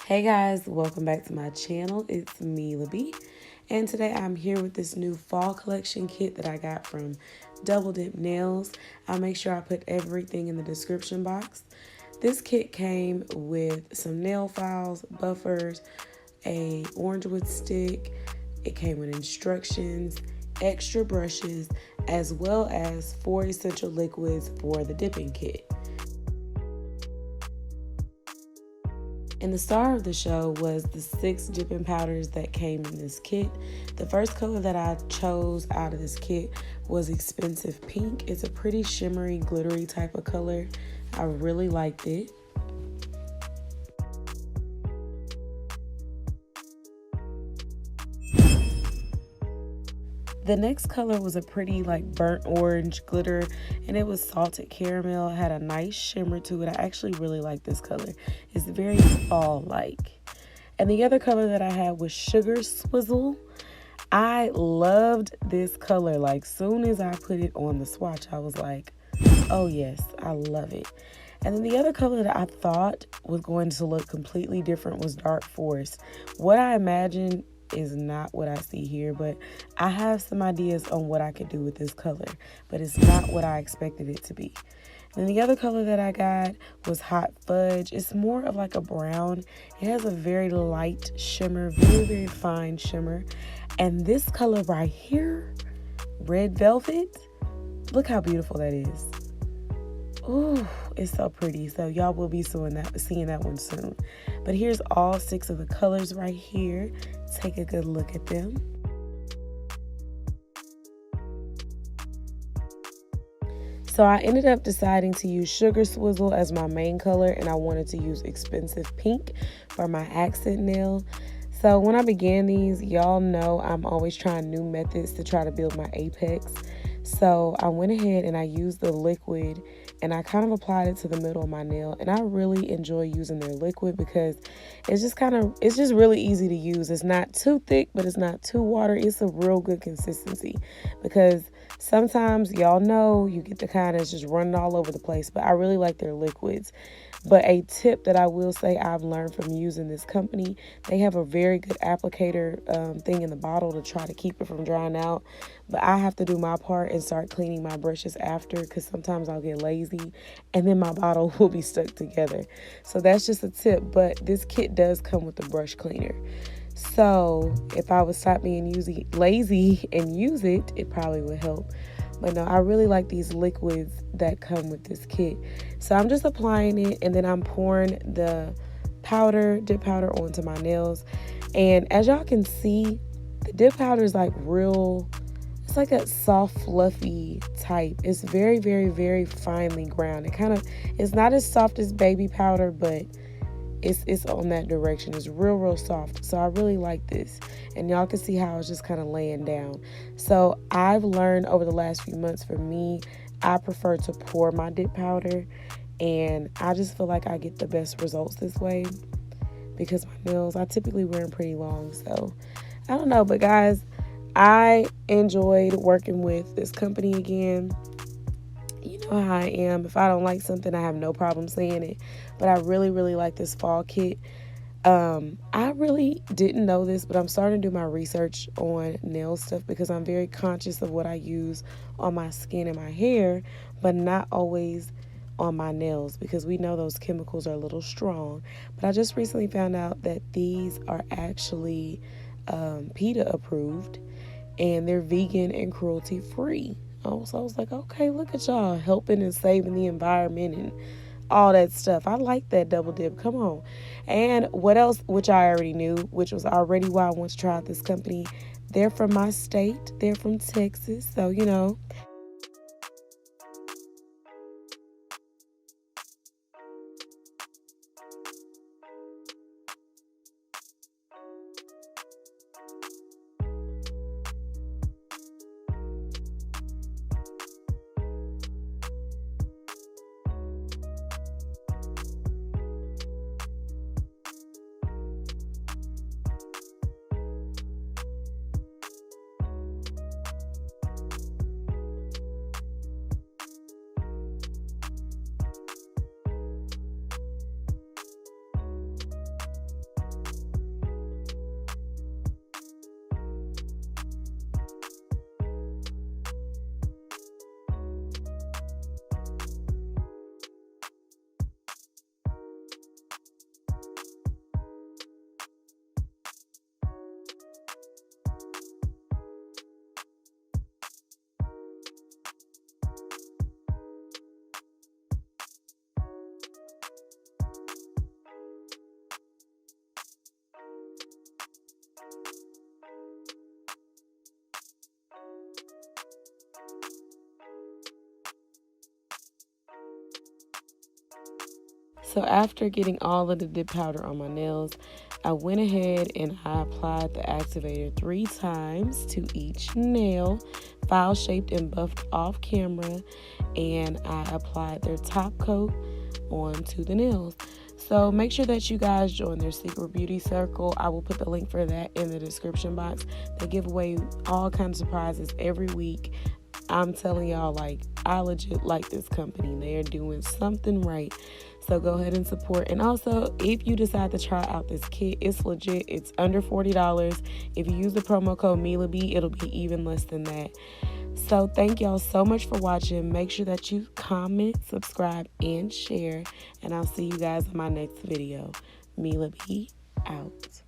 Hey guys, welcome back to my channel. It's me, Libby, and today I'm here with this new fall collection kit that I got from Double Dip Nails. I'll make sure I put everything in the description box. This kit came with some nail files, buffers, a orange wood stick. It came with instructions, extra brushes, as well as 4 essential liquids for the dipping kit. And the star of the show was the 6 dipping powders that came in this kit. The first color that I chose out of this kit was Expensive Pink. It's a pretty shimmery, glittery type of color. I really liked it. The next color was a pretty burnt orange glitter, and it was salted caramel. It had a nice shimmer to it. I actually really like this color. It's very fall-like. And the other color that I had was Sugar Swizzle. I loved this color. Soon as I put it on the swatch, I was like, oh yes, I love it. And then the other color that I thought was going to look completely different was Dark Forest. What I imagined is not what I see here, but I have some ideas on what I could do with this color, but it's not what I expected it to be. And the other color that I got was Hot Fudge. It's more of like a brown. It has a very light shimmer, very, very fine shimmer. And this color right here, Red Velvet, look how beautiful that is. Ooh, it's so pretty. So y'all will be seeing that one soon. But here's all 6 of the colors right here. Take a good look at them. So I ended up deciding to use Sugar Swizzle as my main color, and I wanted to use Expensive Pink for my accent nail. So when I began these, y'all know I'm always trying new methods to try to build my apex. So I went ahead and I used the liquid and I kind of applied it to the middle of my nail, and I really enjoy using their liquid because it's just really easy to use. It's not too thick, but it's not too watery. It's a real good consistency because sometimes y'all know you get the kind that's just running all over the place, but I really like their liquids. But a tip that I will say I've learned from using this company, they have a very good applicator thing in the bottle to try to keep it from drying out. But I have to do my part and start cleaning my brushes after, because sometimes I'll get lazy and then my bottle will be stuck together. So that's just a tip. But this kit does come with a brush cleaner. So if I would stop being lazy and use it, it probably would help. But no, I really like these liquids that come with this kit. So I'm just applying it, and then I'm pouring the dip powder onto my nails. And as y'all can see, the dip powder is it's like a soft, fluffy type. It's very, very, very finely ground. It's not as soft as baby powder, but it's on that direction. It's real, real soft. So I really like this. And y'all can see how it's just kind of laying down. So I've learned over the last few months, for me, I prefer to pour my dip powder. And I just feel like I get the best results this way because my nails, I typically wear them pretty long. So I don't know. But guys, I enjoyed working with this company again. You know how I am. If I don't like something, I have no problem saying it. But I really, really like this fall kit. I really didn't know this, but I'm starting to do my research on nail stuff because I'm very conscious of what I use on my skin and my hair, but not always on my nails because we know those chemicals are a little strong. But I just recently found out that these are actually PETA approved, and they're vegan and cruelty free. So I was like, okay, look at y'all helping and saving the environment and all that stuff. I like that Double Dip. Come on. And what else, which I already knew, which was already why I want to try out this company. They're from my state. They're from Texas. So, So after getting all of the dip powder on my nails, I went ahead and I applied the activator 3 times to each nail, file shaped and buffed off camera, and I applied their top coat onto the nails. So make sure that you guys join their secret beauty circle. I will put the link for that in the description box. They give away all kinds of prizes every week. I'm telling y'all, like, I legit like this company. They are doing something right. So go ahead and support. And also, if you decide to try out this kit, it's legit. It's under $40. If you use the promo code MilaB, it'll be even less than that. So thank y'all so much for watching. Make sure that you comment, subscribe, and share. And I'll see you guys in my next video. MilaB out.